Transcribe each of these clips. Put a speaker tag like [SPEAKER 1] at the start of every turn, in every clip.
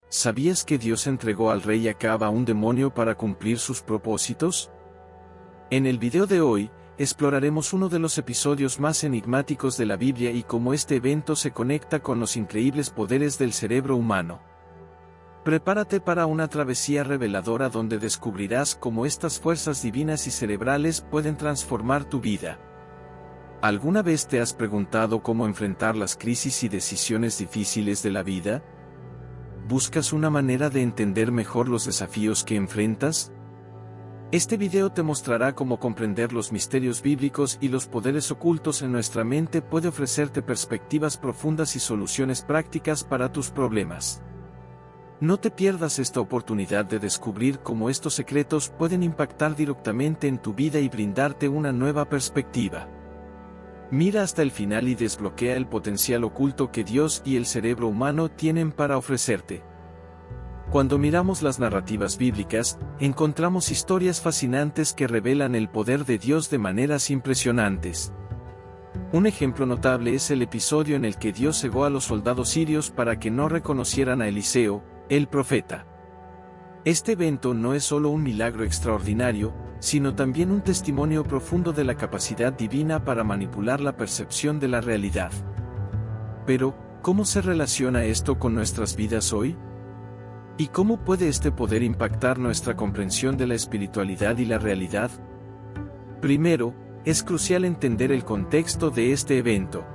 [SPEAKER 1] ¿Sabías que Dios entregó al rey Acab a un demonio para cumplir sus propósitos? En el video de hoy, exploraremos uno de los episodios más enigmáticos de la Biblia y cómo este evento se conecta con los increíbles poderes del cerebro humano. Prepárate para una travesía reveladora donde descubrirás cómo estas fuerzas divinas y cerebrales pueden transformar tu vida. ¿Alguna vez te has preguntado cómo enfrentar las crisis y decisiones difíciles de la vida? ¿Buscas una manera de entender mejor los desafíos que enfrentas? Este video te mostrará cómo comprender los misterios bíblicos y los poderes ocultos en nuestra mente puede ofrecerte perspectivas profundas y soluciones prácticas para tus problemas. No te pierdas esta oportunidad de descubrir cómo estos secretos pueden impactar directamente en tu vida y brindarte una nueva perspectiva. Mira hasta el final y desbloquea el potencial oculto que Dios y el cerebro humano tienen para ofrecerte. Cuando miramos las narrativas bíblicas, encontramos historias fascinantes que revelan el poder de Dios de maneras impresionantes. Un ejemplo notable es el episodio en el que Dios cegó a los soldados sirios para que no reconocieran a Eliseo, el profeta. Este evento no es solo un milagro extraordinario, sino también un testimonio profundo de la capacidad divina para manipular la percepción de la realidad. Pero, ¿cómo se relaciona esto con nuestras vidas hoy? ¿Y cómo puede este poder impactar nuestra comprensión de la espiritualidad y la realidad? Primero, es crucial entender el contexto de este evento.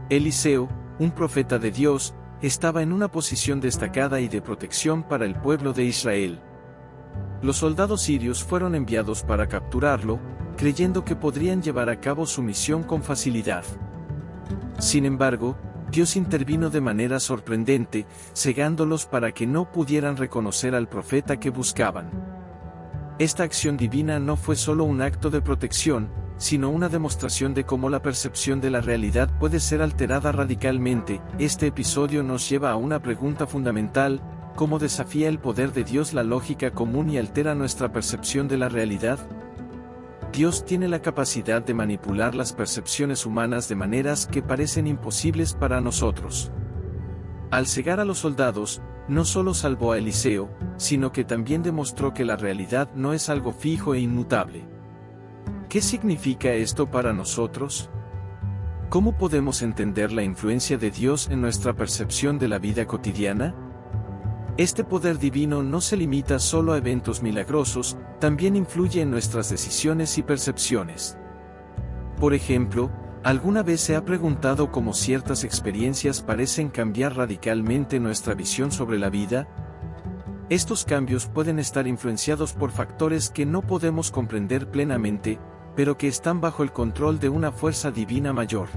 [SPEAKER 1] Eliseo, un profeta de Dios, estaba en una posición destacada y de protección para el pueblo de Israel. Los soldados sirios fueron enviados para capturarlo, creyendo que podrían llevar a cabo su misión con facilidad. Sin embargo, Dios intervino de manera sorprendente, cegándolos para que no pudieran reconocer al profeta que buscaban. Esta acción divina no fue solo un acto de protección, sino una demostración de cómo la percepción de la realidad puede ser alterada radicalmente. Este episodio nos lleva a una pregunta fundamental: ¿cómo desafía el poder de Dios la lógica común y altera nuestra percepción de la realidad? Dios tiene la capacidad de manipular las percepciones humanas de maneras que parecen imposibles para nosotros. Al cegar a los soldados, no solo salvó a Eliseo, sino que también demostró que la realidad no es algo fijo e inmutable. ¿Qué significa esto para nosotros? ¿Cómo podemos entender la influencia de Dios en nuestra percepción de la vida cotidiana? Este poder divino no se limita solo a eventos milagrosos, también influye en nuestras decisiones y percepciones. Por ejemplo, ¿alguna vez se ha preguntado cómo ciertas experiencias parecen cambiar radicalmente nuestra visión sobre la vida? Estos cambios pueden estar influenciados por factores que no podemos comprender plenamente, pero que están bajo el control de una fuerza divina mayor.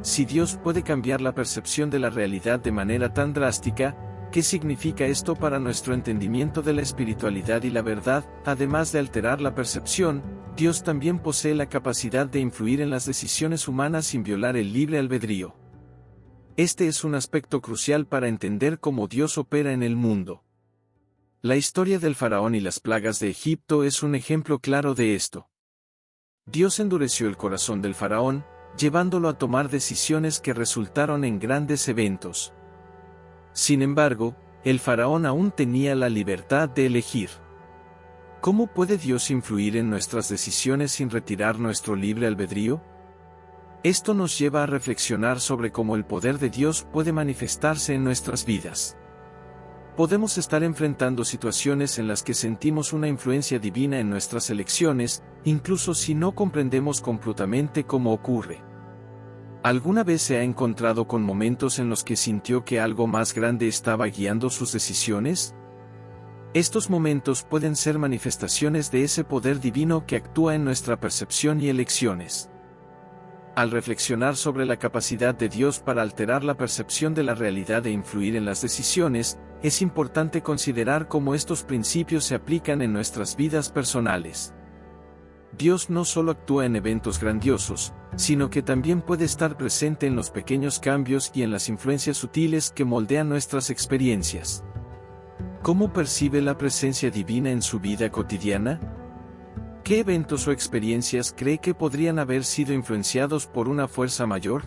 [SPEAKER 1] Si Dios puede cambiar la percepción de la realidad de manera tan drástica, ¿qué significa esto para nuestro entendimiento de la espiritualidad y la verdad? Además de alterar la percepción, Dios también posee la capacidad de influir en las decisiones humanas sin violar el libre albedrío. Este es un aspecto crucial para entender cómo Dios opera en el mundo. La historia del faraón y las plagas de Egipto es un ejemplo claro de esto. Dios endureció el corazón del faraón, llevándolo a tomar decisiones que resultaron en grandes eventos. Sin embargo, el faraón aún tenía la libertad de elegir. ¿Cómo puede Dios influir en nuestras decisiones sin retirar nuestro libre albedrío? Esto nos lleva a reflexionar sobre cómo el poder de Dios puede manifestarse en nuestras vidas. Podemos estar enfrentando situaciones en las que sentimos una influencia divina en nuestras elecciones, incluso si no comprendemos completamente cómo ocurre. ¿Alguna vez se ha encontrado con momentos en los que sintió que algo más grande estaba guiando sus decisiones? Estos momentos pueden ser manifestaciones de ese poder divino que actúa en nuestra percepción y elecciones. Al reflexionar sobre la capacidad de Dios para alterar la percepción de la realidad e influir en las decisiones, es importante considerar cómo estos principios se aplican en nuestras vidas personales. Dios no solo actúa en eventos grandiosos, sino que también puede estar presente en los pequeños cambios y en las influencias sutiles que moldean nuestras experiencias. ¿Cómo percibe la presencia divina en su vida cotidiana? ¿Qué eventos o experiencias cree que podrían haber sido influenciados por una fuerza mayor?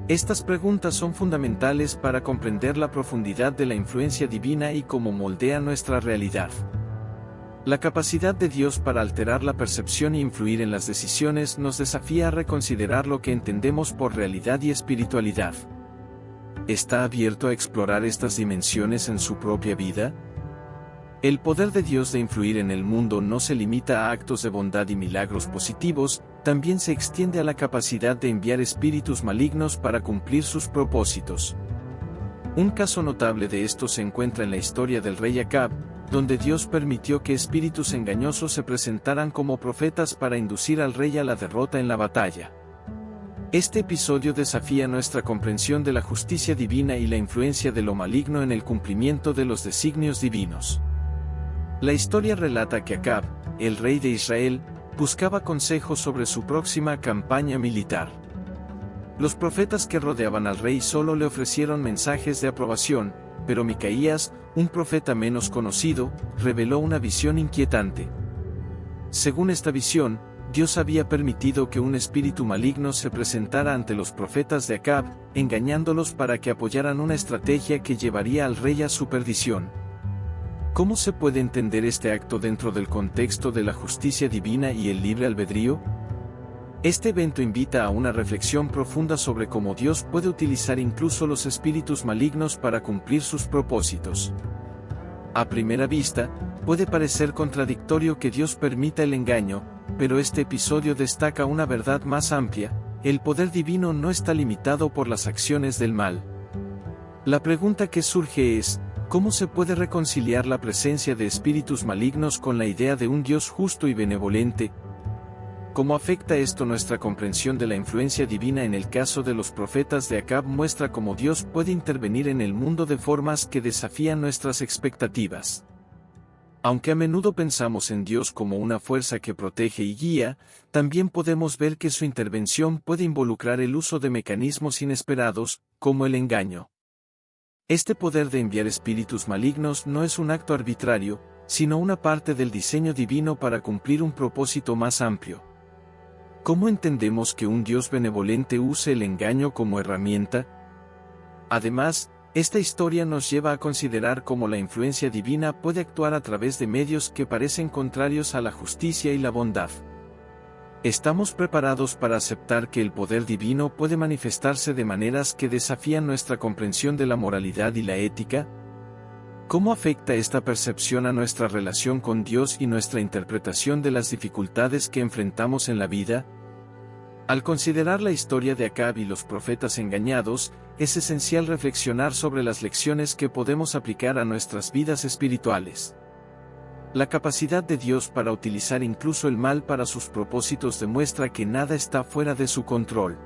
[SPEAKER 1] Estas preguntas son fundamentales para comprender la profundidad de la influencia divina y cómo moldea nuestra realidad. La capacidad de Dios para alterar la percepción e influir en las decisiones nos desafía a reconsiderar lo que entendemos por realidad y espiritualidad. ¿Está abierto a explorar estas dimensiones en su propia vida? El poder de Dios de influir en el mundo no se limita a actos de bondad y milagros positivos, también se extiende a la capacidad de enviar espíritus malignos para cumplir sus propósitos. Un caso notable de esto se encuentra en la historia del rey Acab, donde Dios permitió que espíritus engañosos se presentaran como profetas para inducir al rey a la derrota en la batalla. Este episodio desafía nuestra comprensión de la justicia divina y la influencia de lo maligno en el cumplimiento de los designios divinos. La historia relata que Acab, el rey de Israel, buscaba consejos sobre su próxima campaña militar. Los profetas que rodeaban al rey solo le ofrecieron mensajes de aprobación, pero Micaías, un profeta menos conocido, reveló una visión inquietante. Según esta visión, Dios había permitido que un espíritu maligno se presentara ante los profetas de Acab, engañándolos para que apoyaran una estrategia que llevaría al rey a su perdición. ¿Cómo se puede entender este acto dentro del contexto de la justicia divina y el libre albedrío? Este evento invita a una reflexión profunda sobre cómo Dios puede utilizar incluso los espíritus malignos para cumplir sus propósitos. A primera vista, puede parecer contradictorio que Dios permita el engaño, pero este episodio destaca una verdad más amplia: el poder divino no está limitado por las acciones del mal. La pregunta que surge es: ¿cómo se puede reconciliar la presencia de espíritus malignos con la idea de un Dios justo y benevolente? ¿Cómo afecta esto nuestra comprensión de la influencia divina? En el caso de los profetas de Acab muestra cómo Dios puede intervenir en el mundo de formas que desafían nuestras expectativas. Aunque a menudo pensamos en Dios como una fuerza que protege y guía, también podemos ver que su intervención puede involucrar el uso de mecanismos inesperados, como el engaño. Este poder de enviar espíritus malignos no es un acto arbitrario, sino una parte del diseño divino para cumplir un propósito más amplio. ¿Cómo entendemos que un Dios benevolente use el engaño como herramienta? Además, esta historia nos lleva a considerar cómo la influencia divina puede actuar a través de medios que parecen contrarios a la justicia y la bondad. ¿Estamos preparados para aceptar que el poder divino puede manifestarse de maneras que desafían nuestra comprensión de la moralidad y la ética? ¿Cómo afecta esta percepción a nuestra relación con Dios y nuestra interpretación de las dificultades que enfrentamos en la vida? Al considerar la historia de Acab y los profetas engañados, es esencial reflexionar sobre las lecciones que podemos aplicar a nuestras vidas espirituales. La capacidad de Dios para utilizar incluso el mal para sus propósitos demuestra que nada está fuera de su control.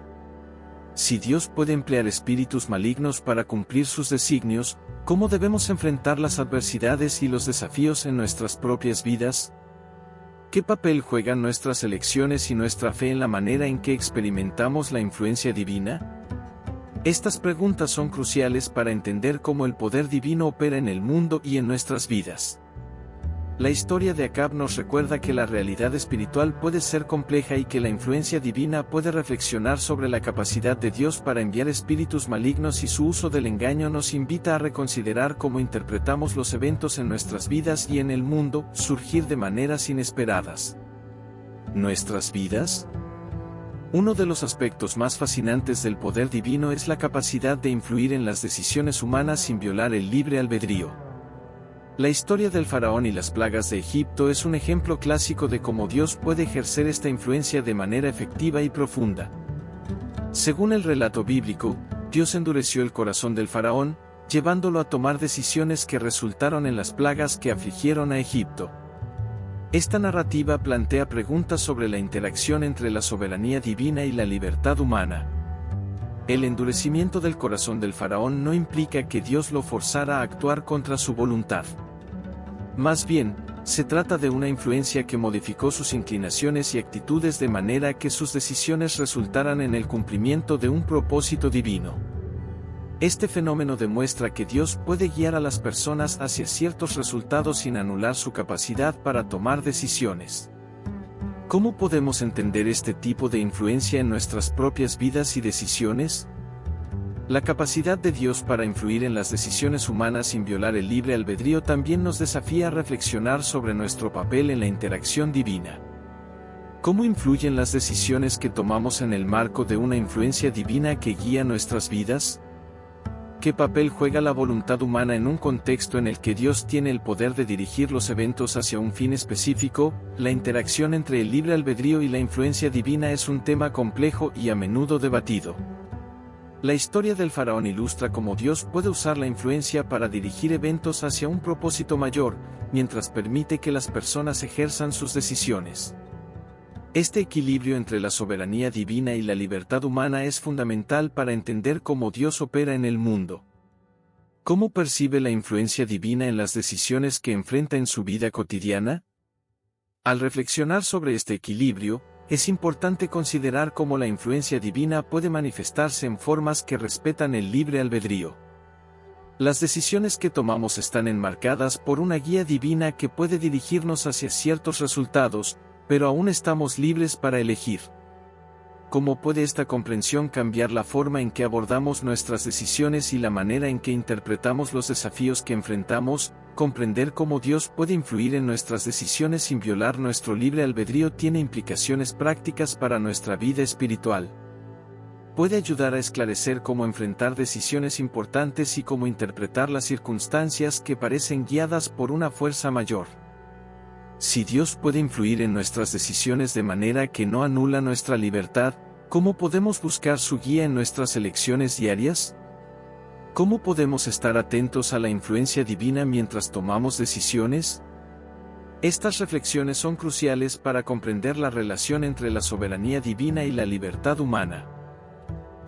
[SPEAKER 1] Si Dios puede emplear espíritus malignos para cumplir sus designios, ¿cómo debemos enfrentar las adversidades y los desafíos en nuestras propias vidas? ¿Qué papel juegan nuestras elecciones y nuestra fe en la manera en que experimentamos la influencia divina? Estas preguntas son cruciales para entender cómo el poder divino opera en el mundo y en nuestras vidas. La historia de Acab nos recuerda que la realidad espiritual puede ser compleja y que la influencia divina puede reflexionar sobre la capacidad de Dios para enviar espíritus malignos, y su uso del engaño nos invita a reconsiderar cómo interpretamos los eventos en nuestras vidas y en el mundo, surgir de maneras inesperadas. ¿Nuestras vidas? Uno de los aspectos más fascinantes del poder divino es la capacidad de influir en las decisiones humanas sin violar el libre albedrío. La historia del faraón y las plagas de Egipto es un ejemplo clásico de cómo Dios puede ejercer esta influencia de manera efectiva y profunda. Según el relato bíblico, Dios endureció el corazón del faraón, llevándolo a tomar decisiones que resultaron en las plagas que afligieron a Egipto. Esta narrativa plantea preguntas sobre la interacción entre la soberanía divina y la libertad humana. El endurecimiento del corazón del faraón no implica que Dios lo forzara a actuar contra su voluntad. Más bien, se trata de una influencia que modificó sus inclinaciones y actitudes de manera que sus decisiones resultaran en el cumplimiento de un propósito divino. Este fenómeno demuestra que Dios puede guiar a las personas hacia ciertos resultados sin anular su capacidad para tomar decisiones. ¿Cómo podemos entender este tipo de influencia en nuestras propias vidas y decisiones? La capacidad de Dios para influir en las decisiones humanas sin violar el libre albedrío también nos desafía a reflexionar sobre nuestro papel en la interacción divina. ¿Cómo influyen las decisiones que tomamos en el marco de una influencia divina que guía nuestras vidas? ¿Qué papel juega la voluntad humana en un contexto en el que Dios tiene el poder de dirigir los eventos hacia un fin específico? La interacción entre el libre albedrío y la influencia divina es un tema complejo y a menudo debatido. La historia del faraón ilustra cómo Dios puede usar la influencia para dirigir eventos hacia un propósito mayor, mientras permite que las personas ejerzan sus decisiones. Este equilibrio entre la soberanía divina y la libertad humana es fundamental para entender cómo Dios opera en el mundo. ¿Cómo percibe la influencia divina en las decisiones que enfrenta en su vida cotidiana? Al reflexionar sobre este equilibrio, es importante considerar cómo la influencia divina puede manifestarse en formas que respetan el libre albedrío. Las decisiones que tomamos están enmarcadas por una guía divina que puede dirigirnos hacia ciertos resultados, pero aún estamos libres para elegir. ¿Cómo puede esta comprensión cambiar la forma en que abordamos nuestras decisiones y la manera en que interpretamos los desafíos que enfrentamos? Comprender cómo Dios puede influir en nuestras decisiones sin violar nuestro libre albedrío tiene implicaciones prácticas para nuestra vida espiritual. Puede ayudar a esclarecer cómo enfrentar decisiones importantes y cómo interpretar las circunstancias que parecen guiadas por una fuerza mayor. Si Dios puede influir en nuestras decisiones de manera que no anula nuestra libertad, ¿cómo podemos buscar su guía en nuestras elecciones diarias? ¿Cómo podemos estar atentos a la influencia divina mientras tomamos decisiones? Estas reflexiones son cruciales para comprender la relación entre la soberanía divina y la libertad humana.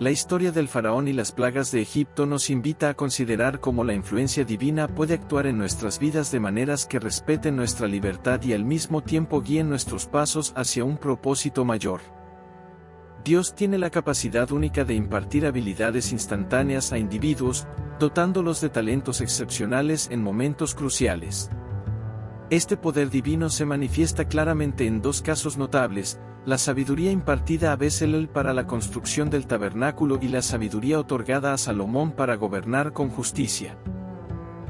[SPEAKER 1] La historia del faraón y las plagas de Egipto nos invita a considerar cómo la influencia divina puede actuar en nuestras vidas de maneras que respeten nuestra libertad y al mismo tiempo guíen nuestros pasos hacia un propósito mayor. Dios tiene la capacidad única de impartir habilidades instantáneas a individuos, dotándolos de talentos excepcionales en momentos cruciales. Este poder divino se manifiesta claramente en dos casos notables: la sabiduría impartida a Bezalel para la construcción del tabernáculo y la sabiduría otorgada a Salomón para gobernar con justicia.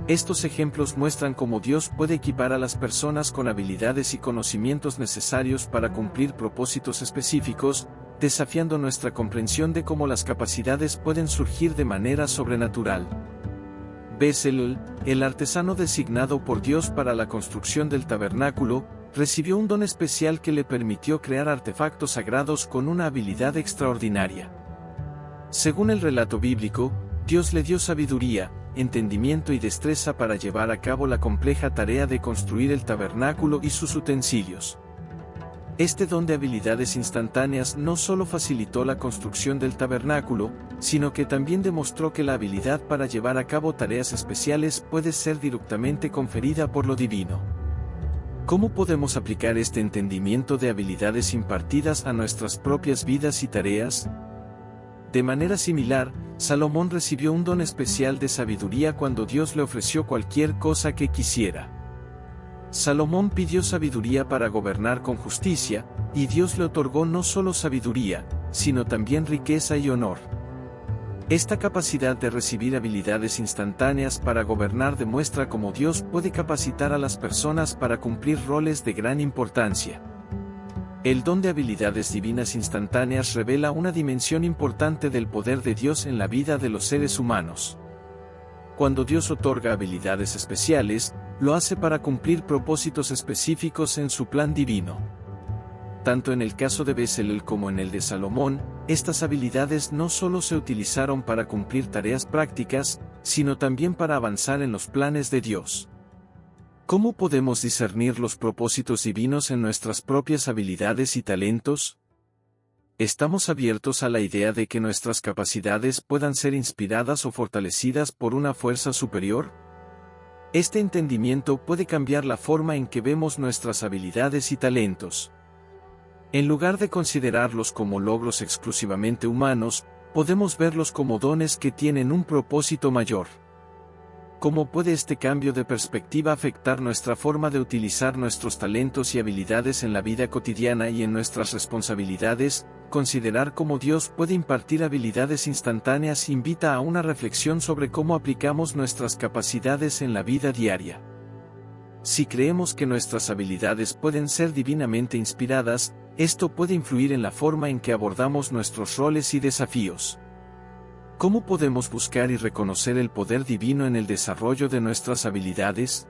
[SPEAKER 1] Estos ejemplos muestran cómo Dios puede equipar a las personas con habilidades y conocimientos necesarios para cumplir propósitos específicos, desafiando nuestra comprensión de cómo las capacidades pueden surgir de manera sobrenatural. Bezalel, el artesano designado por Dios para la construcción del tabernáculo, recibió un don especial que le permitió crear artefactos sagrados con una habilidad extraordinaria. Según el relato bíblico, Dios le dio sabiduría, entendimiento y destreza para llevar a cabo la compleja tarea de construir el tabernáculo y sus utensilios. Este don de habilidades instantáneas no solo facilitó la construcción del tabernáculo, sino que también demostró que la habilidad para llevar a cabo tareas especiales puede ser directamente conferida por lo divino. ¿Cómo podemos aplicar este entendimiento de habilidades impartidas a nuestras propias vidas y tareas? De manera similar, Salomón recibió un don especial de sabiduría cuando Dios le ofreció cualquier cosa que quisiera. Salomón pidió sabiduría para gobernar con justicia, y Dios le otorgó no solo sabiduría, sino también riqueza y honor. Esta capacidad de recibir habilidades instantáneas para gobernar demuestra cómo Dios puede capacitar a las personas para cumplir roles de gran importancia. El don de habilidades divinas instantáneas revela una dimensión importante del poder de Dios en la vida de los seres humanos. Cuando Dios otorga habilidades especiales, lo hace para cumplir propósitos específicos en su plan divino. Tanto en el caso de Bezalel como en el de Salomón, estas habilidades no solo se utilizaron para cumplir tareas prácticas, sino también para avanzar en los planes de Dios. ¿Cómo podemos discernir los propósitos divinos en nuestras propias habilidades y talentos? ¿Estamos abiertos a la idea de que nuestras capacidades puedan ser inspiradas o fortalecidas por una fuerza superior? Este entendimiento puede cambiar la forma en que vemos nuestras habilidades y talentos. En lugar de considerarlos como logros exclusivamente humanos, podemos verlos como dones que tienen un propósito mayor. ¿Cómo puede este cambio de perspectiva afectar nuestra forma de utilizar nuestros talentos y habilidades en la vida cotidiana y en nuestras responsabilidades? Considerar cómo Dios puede impartir habilidades instantáneas invita a una reflexión sobre cómo aplicamos nuestras capacidades en la vida diaria. Si creemos que nuestras habilidades pueden ser divinamente inspiradas, esto puede influir en la forma en que abordamos nuestros roles y desafíos. ¿Cómo podemos buscar y reconocer el poder divino en el desarrollo de nuestras habilidades?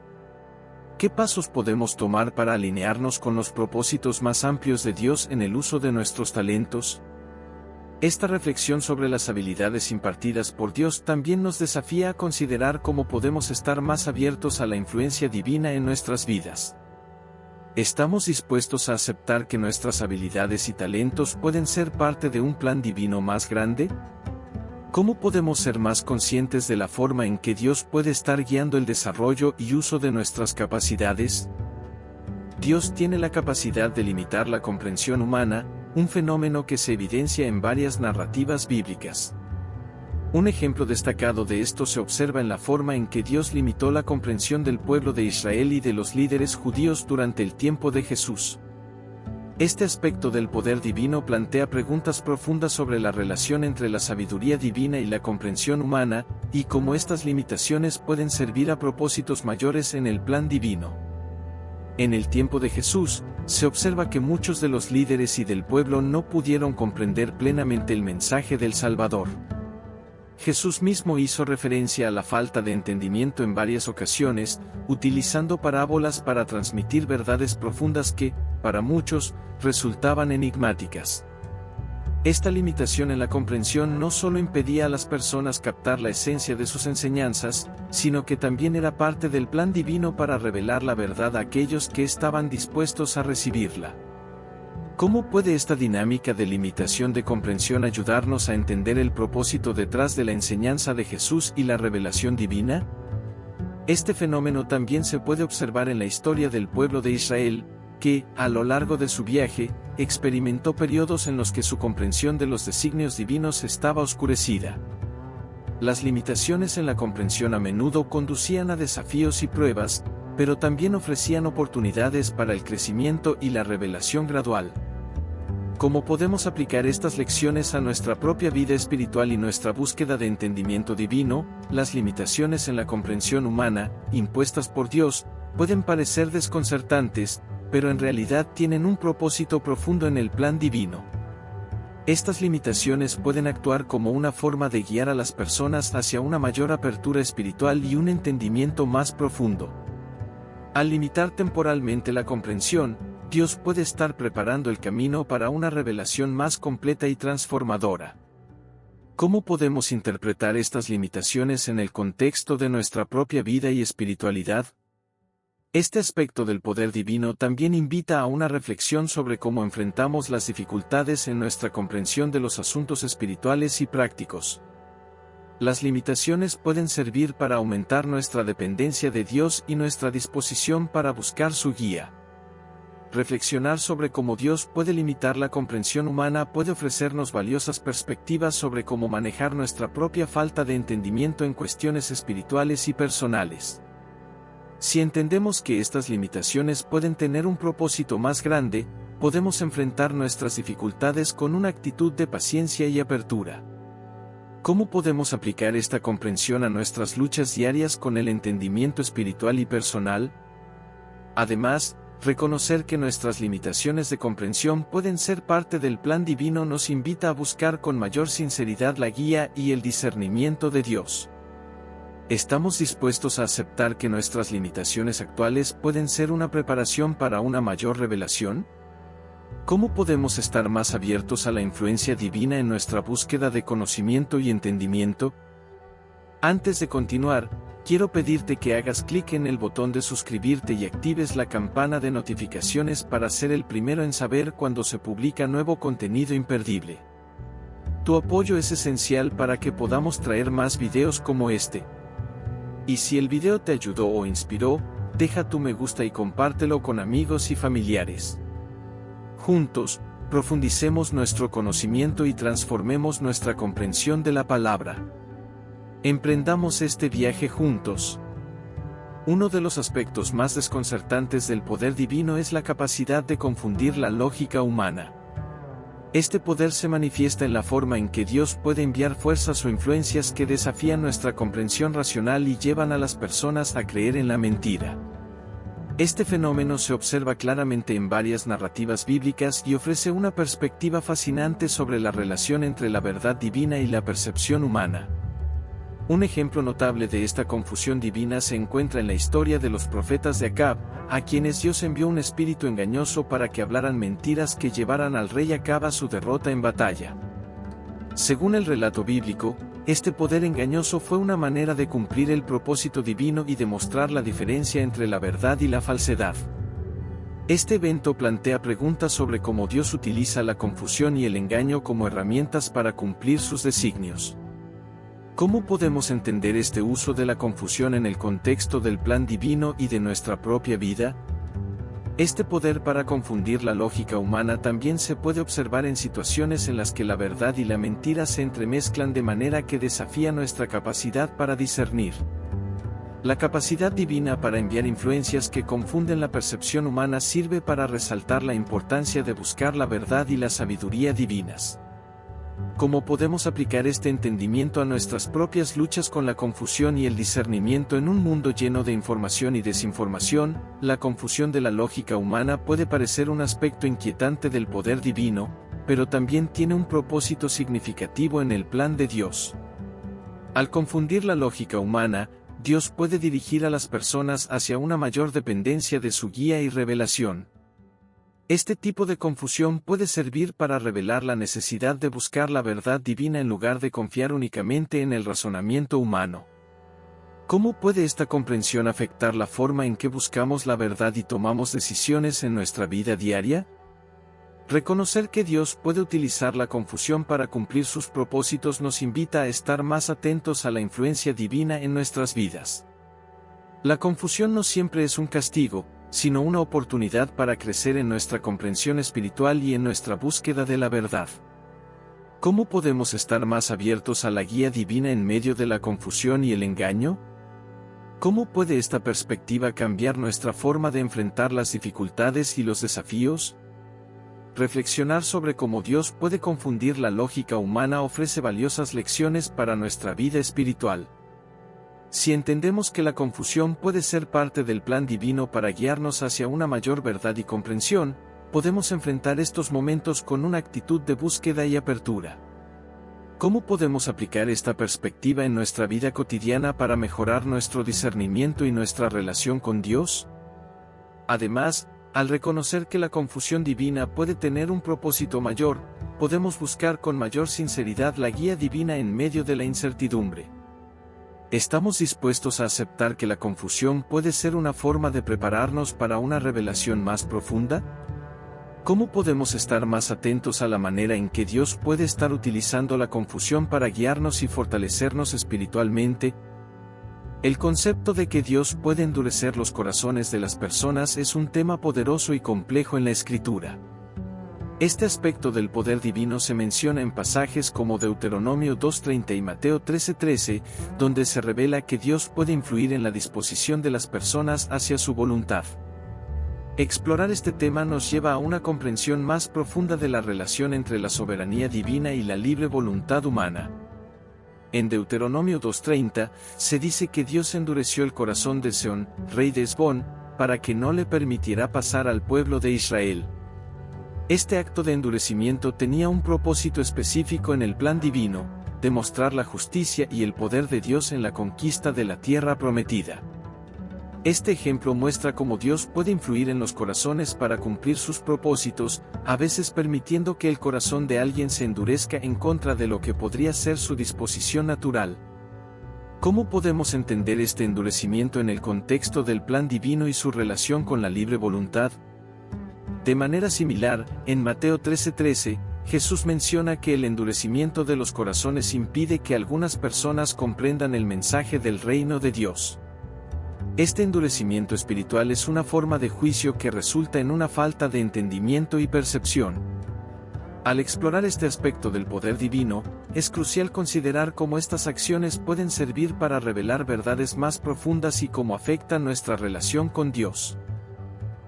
[SPEAKER 1] ¿Qué pasos podemos tomar para alinearnos con los propósitos más amplios de Dios en el uso de nuestros talentos? Esta reflexión sobre las habilidades impartidas por Dios también nos desafía a considerar cómo podemos estar más abiertos a la influencia divina en nuestras vidas. ¿Estamos dispuestos a aceptar que nuestras habilidades y talentos pueden ser parte de un plan divino más grande? ¿Cómo podemos ser más conscientes de la forma en que Dios puede estar guiando el desarrollo y uso de nuestras capacidades? Dios tiene la capacidad de limitar la comprensión humana, un fenómeno que se evidencia en varias narrativas bíblicas. Un ejemplo destacado de esto se observa en la forma en que Dios limitó la comprensión del pueblo de Israel y de los líderes judíos durante el tiempo de Jesús. Este aspecto del poder divino plantea preguntas profundas sobre la relación entre la sabiduría divina y la comprensión humana, y cómo estas limitaciones pueden servir a propósitos mayores en el plan divino. En el tiempo de Jesús, se observa que muchos de los líderes y del pueblo no pudieron comprender plenamente el mensaje del Salvador. Jesús mismo hizo referencia a la falta de entendimiento en varias ocasiones, utilizando parábolas para transmitir verdades profundas que, para muchos, resultaban enigmáticas. Esta limitación en la comprensión no solo impedía a las personas captar la esencia de sus enseñanzas, sino que también era parte del plan divino para revelar la verdad a aquellos que estaban dispuestos a recibirla. ¿Cómo puede esta dinámica de limitación de comprensión ayudarnos a entender el propósito detrás de la enseñanza de Jesús y la revelación divina? Este fenómeno también se puede observar en la historia del pueblo de Israel, que, a lo largo de su viaje, experimentó periodos en los que su comprensión de los designios divinos estaba oscurecida. Las limitaciones en la comprensión a menudo conducían a desafíos y pruebas, pero también ofrecían oportunidades para el crecimiento y la revelación gradual. ¿Cómo podemos aplicar estas lecciones a nuestra propia vida espiritual y nuestra búsqueda de entendimiento divino? Las limitaciones en la comprensión humana, impuestas por Dios, pueden parecer desconcertantes, pero en realidad tienen un propósito profundo en el plan divino. Estas limitaciones pueden actuar como una forma de guiar a las personas hacia una mayor apertura espiritual y un entendimiento más profundo. Al limitar temporalmente la comprensión, Dios puede estar preparando el camino para una revelación más completa y transformadora. ¿Cómo podemos interpretar estas limitaciones en el contexto de nuestra propia vida y espiritualidad? Este aspecto del poder divino también invita a una reflexión sobre cómo enfrentamos las dificultades en nuestra comprensión de los asuntos espirituales y prácticos. Las limitaciones pueden servir para aumentar nuestra dependencia de Dios y nuestra disposición para buscar su guía. Reflexionar sobre cómo Dios puede limitar la comprensión humana puede ofrecernos valiosas perspectivas sobre cómo manejar nuestra propia falta de entendimiento en cuestiones espirituales y personales. Si entendemos que estas limitaciones pueden tener un propósito más grande, podemos enfrentar nuestras dificultades con una actitud de paciencia y apertura. ¿Cómo podemos aplicar esta comprensión a nuestras luchas diarias con el entendimiento espiritual y personal? Además, reconocer que nuestras limitaciones de comprensión pueden ser parte del plan divino nos invita a buscar con mayor sinceridad la guía y el discernimiento de Dios. ¿Estamos dispuestos a aceptar que nuestras limitaciones actuales pueden ser una preparación para una mayor revelación? ¿Cómo podemos estar más abiertos a la influencia divina en nuestra búsqueda de conocimiento y entendimiento? Antes de continuar, quiero pedirte que hagas clic en el botón de suscribirte y actives la campana de notificaciones para ser el primero en saber cuando se publica nuevo contenido imperdible. Tu apoyo es esencial para que podamos traer más videos como este. Y si el video te ayudó o inspiró, deja tu me gusta y compártelo con amigos y familiares. Juntos, profundicemos nuestro conocimiento y transformemos nuestra comprensión de la palabra. Emprendamos este viaje juntos. Uno de los aspectos más desconcertantes del poder divino es la capacidad de confundir la lógica humana. Este poder se manifiesta en la forma en que Dios puede enviar fuerzas o influencias que desafían nuestra comprensión racional y llevan a las personas a creer en la mentira. Este fenómeno se observa claramente en varias narrativas bíblicas y ofrece una perspectiva fascinante sobre la relación entre la verdad divina y la percepción humana. Un ejemplo notable de esta confusión divina se encuentra en la historia de los profetas de Acab, a quienes Dios envió un espíritu engañoso para que hablaran mentiras que llevaran al rey Acab a su derrota en batalla. Según el relato bíblico, este poder engañoso fue una manera de cumplir el propósito divino y demostrar la diferencia entre la verdad y la falsedad. Este evento plantea preguntas sobre cómo Dios utiliza la confusión y el engaño como herramientas para cumplir sus designios. ¿Cómo podemos entender este uso de la confusión en el contexto del plan divino y de nuestra propia vida? Este poder para confundir la lógica humana también se puede observar en situaciones en las que la verdad y la mentira se entremezclan de manera que desafía nuestra capacidad para discernir. La capacidad divina para enviar influencias que confunden la percepción humana sirve para resaltar la importancia de buscar la verdad y la sabiduría divinas. ¿Cómo podemos aplicar este entendimiento a nuestras propias luchas con la confusión y el discernimiento en un mundo lleno de información y desinformación? La confusión de la lógica humana puede parecer un aspecto inquietante del poder divino, pero también tiene un propósito significativo en el plan de Dios. Al confundir la lógica humana, Dios puede dirigir a las personas hacia una mayor dependencia de su guía y revelación. Este tipo de confusión puede servir para revelar la necesidad de buscar la verdad divina en lugar de confiar únicamente en el razonamiento humano. ¿Cómo puede esta comprensión afectar la forma en que buscamos la verdad y tomamos decisiones en nuestra vida diaria? Reconocer que Dios puede utilizar la confusión para cumplir sus propósitos nos invita a estar más atentos a la influencia divina en nuestras vidas. La confusión no siempre es un castigo, sino una oportunidad para crecer en nuestra comprensión espiritual y en nuestra búsqueda de la verdad. ¿Cómo podemos estar más abiertos a la guía divina en medio de la confusión y el engaño? ¿Cómo puede esta perspectiva cambiar nuestra forma de enfrentar las dificultades y los desafíos? Reflexionar sobre cómo Dios puede confundir la lógica humana ofrece valiosas lecciones para nuestra vida espiritual. Si entendemos que la confusión puede ser parte del plan divino para guiarnos hacia una mayor verdad y comprensión, podemos enfrentar estos momentos con una actitud de búsqueda y apertura. ¿Cómo podemos aplicar esta perspectiva en nuestra vida cotidiana para mejorar nuestro discernimiento y nuestra relación con Dios? Además, al reconocer que la confusión divina puede tener un propósito mayor, podemos buscar con mayor sinceridad la guía divina en medio de la incertidumbre. ¿Estamos dispuestos a aceptar que la confusión puede ser una forma de prepararnos para una revelación más profunda? ¿Cómo podemos estar más atentos a la manera en que Dios puede estar utilizando la confusión para guiarnos y fortalecernos espiritualmente? El concepto de que Dios puede endurecer los corazones de las personas es un tema poderoso y complejo en la Escritura. Este aspecto del poder divino se menciona en pasajes como Deuteronomio 2:30 y Mateo 13:13, donde se revela que Dios puede influir en la disposición de las personas hacia su voluntad. Explorar este tema nos lleva a una comprensión más profunda de la relación entre la soberanía divina y la libre voluntad humana. En Deuteronomio 2:30, se dice que Dios endureció el corazón de Sehón, rey de Hesbón, para que no le permitiera pasar al pueblo de Israel. Este acto de endurecimiento tenía un propósito específico en el plan divino, demostrar la justicia y el poder de Dios en la conquista de la tierra prometida. Este ejemplo muestra cómo Dios puede influir en los corazones para cumplir sus propósitos, a veces permitiendo que el corazón de alguien se endurezca en contra de lo que podría ser su disposición natural. ¿Cómo podemos entender este endurecimiento en el contexto del plan divino y su relación con la libre voluntad? De manera similar, en Mateo 13:13, Jesús menciona que el endurecimiento de los corazones impide que algunas personas comprendan el mensaje del reino de Dios. Este endurecimiento espiritual es una forma de juicio que resulta en una falta de entendimiento y percepción. Al explorar este aspecto del poder divino, es crucial considerar cómo estas acciones pueden servir para revelar verdades más profundas y cómo afectan nuestra relación con Dios.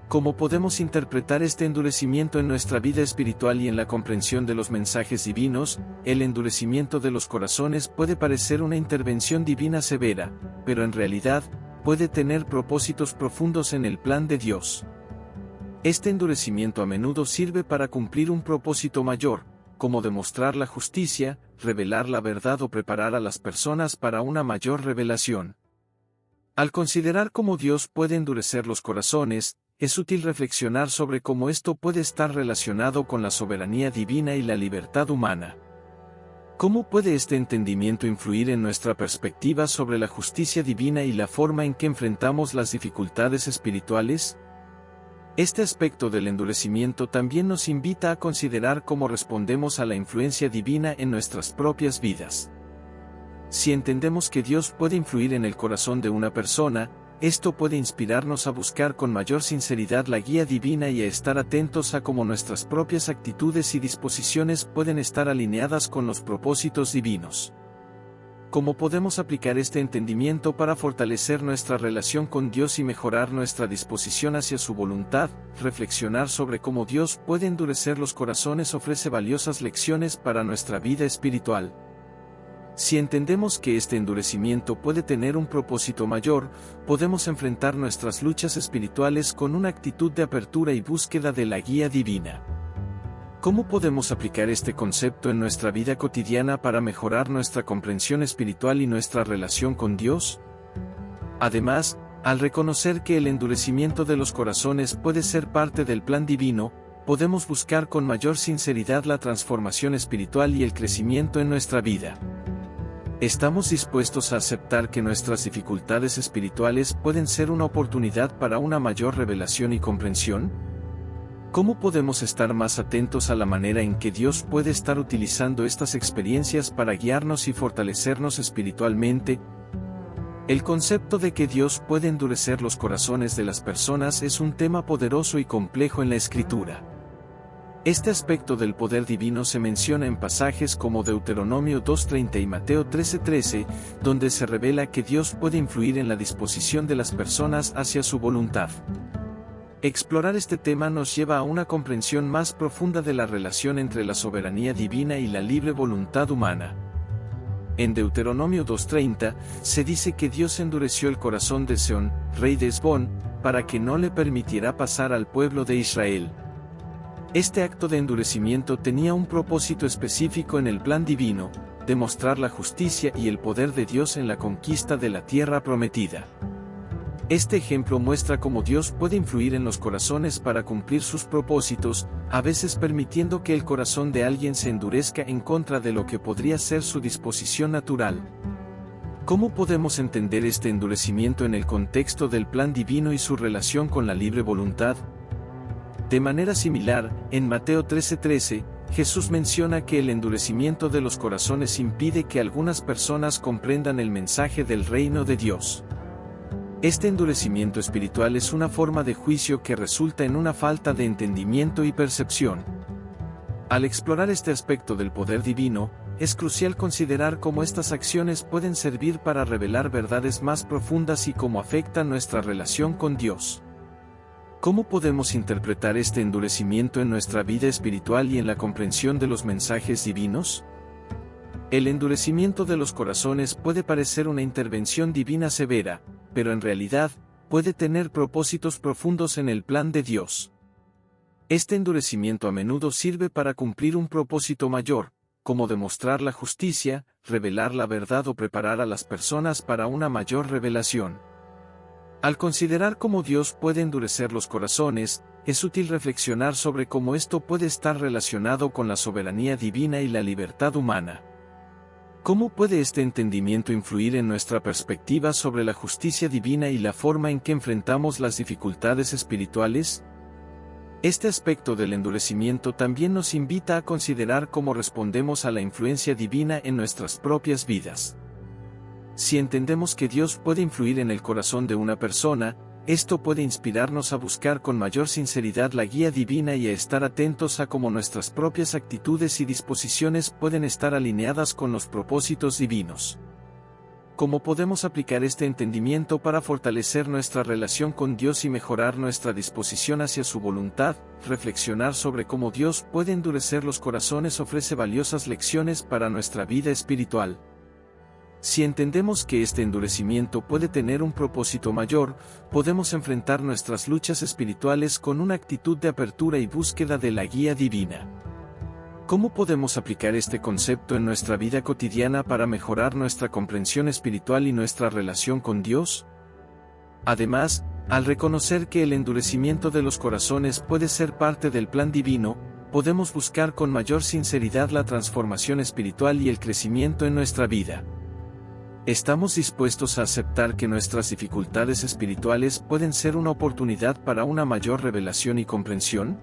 [SPEAKER 1] ¿Cómo podemos interpretar este endurecimiento en nuestra vida espiritual y en la comprensión de los mensajes divinos? El endurecimiento de los corazones puede parecer una intervención divina severa, pero en realidad, puede tener propósitos profundos en el plan de Dios. Este endurecimiento a menudo sirve para cumplir un propósito mayor, como demostrar la justicia, revelar la verdad o preparar a las personas para una mayor revelación. Al considerar cómo Dios puede endurecer los corazones, es útil reflexionar sobre cómo esto puede estar relacionado con la soberanía divina y la libertad humana. ¿Cómo puede este entendimiento influir en nuestra perspectiva sobre la justicia divina y la forma en que enfrentamos las dificultades espirituales? Este aspecto del endurecimiento también nos invita a considerar cómo respondemos a la influencia divina en nuestras propias vidas. Si entendemos que Dios puede influir en el corazón de una persona, esto puede inspirarnos a buscar con mayor sinceridad la guía divina y a estar atentos a cómo nuestras propias actitudes y disposiciones pueden estar alineadas con los propósitos divinos. ¿Cómo podemos aplicar este entendimiento para fortalecer nuestra relación con Dios y mejorar nuestra disposición hacia su voluntad? Reflexionar sobre cómo Dios puede endurecer los corazones ofrece valiosas lecciones para nuestra vida espiritual. Si entendemos que este endurecimiento puede tener un propósito mayor, podemos enfrentar nuestras luchas espirituales con una actitud de apertura y búsqueda de la guía divina. ¿Cómo podemos aplicar este concepto en nuestra vida cotidiana para mejorar nuestra comprensión espiritual y nuestra relación con Dios? Además, al reconocer que el endurecimiento de los corazones puede ser parte del plan divino, podemos buscar con mayor sinceridad la transformación espiritual y el crecimiento en nuestra vida. ¿Estamos dispuestos a aceptar que nuestras dificultades espirituales pueden ser una oportunidad para una mayor revelación y comprensión? ¿Cómo podemos estar más atentos a la manera en que Dios puede estar utilizando estas experiencias para guiarnos y fortalecernos espiritualmente? El concepto de que Dios puede endurecer los corazones de las personas es un tema poderoso y complejo en la Escritura. Este aspecto del poder divino se menciona en pasajes como Deuteronomio 2:30 y Mateo 13:13, donde se revela que Dios puede influir en la disposición de las personas hacia su voluntad. Explorar este tema nos lleva a una comprensión más profunda de la relación entre la soberanía divina y la libre voluntad humana. En Deuteronomio 2:30, se dice que Dios endureció el corazón de Sehón, rey de Hesbón, para que no le permitiera pasar al pueblo de Israel. Este acto de endurecimiento tenía un propósito específico en el plan divino, demostrar la justicia y el poder de Dios en la conquista de la tierra prometida. Este ejemplo muestra cómo Dios puede influir en los corazones para cumplir sus propósitos, a veces permitiendo que el corazón de alguien se endurezca en contra de lo que podría ser su disposición natural. ¿Cómo podemos entender este endurecimiento en el contexto del plan divino y su relación con la libre voluntad? De manera similar, en Mateo 13:13, Jesús menciona que el endurecimiento de los corazones impide que algunas personas comprendan el mensaje del reino de Dios. Este endurecimiento espiritual es una forma de juicio que resulta en una falta de entendimiento y percepción. Al explorar este aspecto del poder divino, es crucial considerar cómo estas acciones pueden servir para revelar verdades más profundas y cómo afectan nuestra relación con Dios. ¿Cómo podemos interpretar este endurecimiento en nuestra vida espiritual y en la comprensión de los mensajes divinos? El endurecimiento de los corazones puede parecer una intervención divina severa, pero en realidad, puede tener propósitos profundos en el plan de Dios. Este endurecimiento a menudo sirve para cumplir un propósito mayor, como demostrar la justicia, revelar la verdad o preparar a las personas para una mayor revelación. Al considerar cómo Dios puede endurecer los corazones, es útil reflexionar sobre cómo esto puede estar relacionado con la soberanía divina y la libertad humana. ¿Cómo puede este entendimiento influir en nuestra perspectiva sobre la justicia divina y la forma en que enfrentamos las dificultades espirituales? Este aspecto del endurecimiento también nos invita a considerar cómo respondemos a la influencia divina en nuestras propias vidas. Si entendemos que Dios puede influir en el corazón de una persona, esto puede inspirarnos a buscar con mayor sinceridad la guía divina y a estar atentos a cómo nuestras propias actitudes y disposiciones pueden estar alineadas con los propósitos divinos. ¿Cómo podemos aplicar este entendimiento para fortalecer nuestra relación con Dios y mejorar nuestra disposición hacia su voluntad? Reflexionar sobre cómo Dios puede endurecer los corazones ofrece valiosas lecciones para nuestra vida espiritual. Si entendemos que este endurecimiento puede tener un propósito mayor, podemos enfrentar nuestras luchas espirituales con una actitud de apertura y búsqueda de la guía divina. ¿Cómo podemos aplicar este concepto en nuestra vida cotidiana para mejorar nuestra comprensión espiritual y nuestra relación con Dios? Además, al reconocer que el endurecimiento de los corazones puede ser parte del plan divino, podemos buscar con mayor sinceridad la transformación espiritual y el crecimiento en nuestra vida. ¿Estamos dispuestos a aceptar que nuestras dificultades espirituales pueden ser una oportunidad para una mayor revelación y comprensión?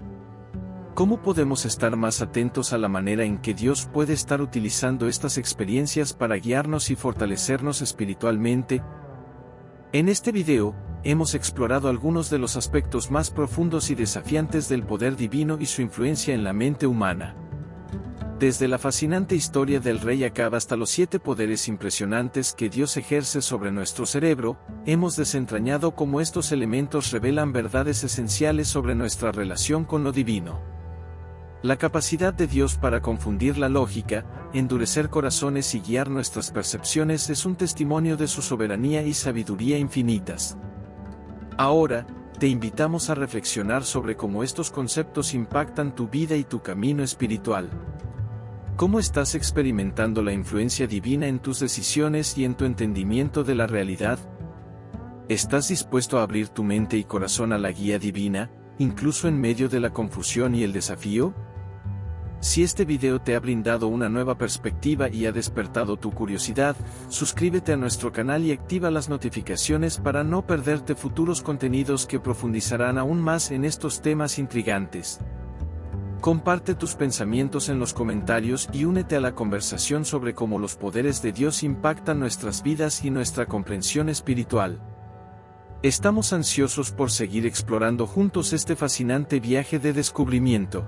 [SPEAKER 1] ¿Cómo podemos estar más atentos a la manera en que Dios puede estar utilizando estas experiencias para guiarnos y fortalecernos espiritualmente? En este video, hemos explorado algunos de los aspectos más profundos y desafiantes del poder divino y su influencia en la mente humana. Desde la fascinante historia del rey Acab hasta los 7 poderes impresionantes que Dios ejerce sobre nuestro cerebro, hemos desentrañado cómo estos elementos revelan verdades esenciales sobre nuestra relación con lo divino. La capacidad de Dios para confundir la lógica, endurecer corazones y guiar nuestras percepciones es un testimonio de su soberanía y sabiduría infinitas. Ahora, te invitamos a reflexionar sobre cómo estos conceptos impactan tu vida y tu camino espiritual. ¿Cómo estás experimentando la influencia divina en tus decisiones y en tu entendimiento de la realidad? ¿Estás dispuesto a abrir tu mente y corazón a la guía divina, incluso en medio de la confusión y el desafío? Si este video te ha brindado una nueva perspectiva y ha despertado tu curiosidad, suscríbete a nuestro canal y activa las notificaciones para no perderte futuros contenidos que profundizarán aún más en estos temas intrigantes. Comparte tus pensamientos en los comentarios y únete a la conversación sobre cómo los poderes de Dios impactan nuestras vidas y nuestra comprensión espiritual. Estamos ansiosos por seguir explorando juntos este fascinante viaje de descubrimiento.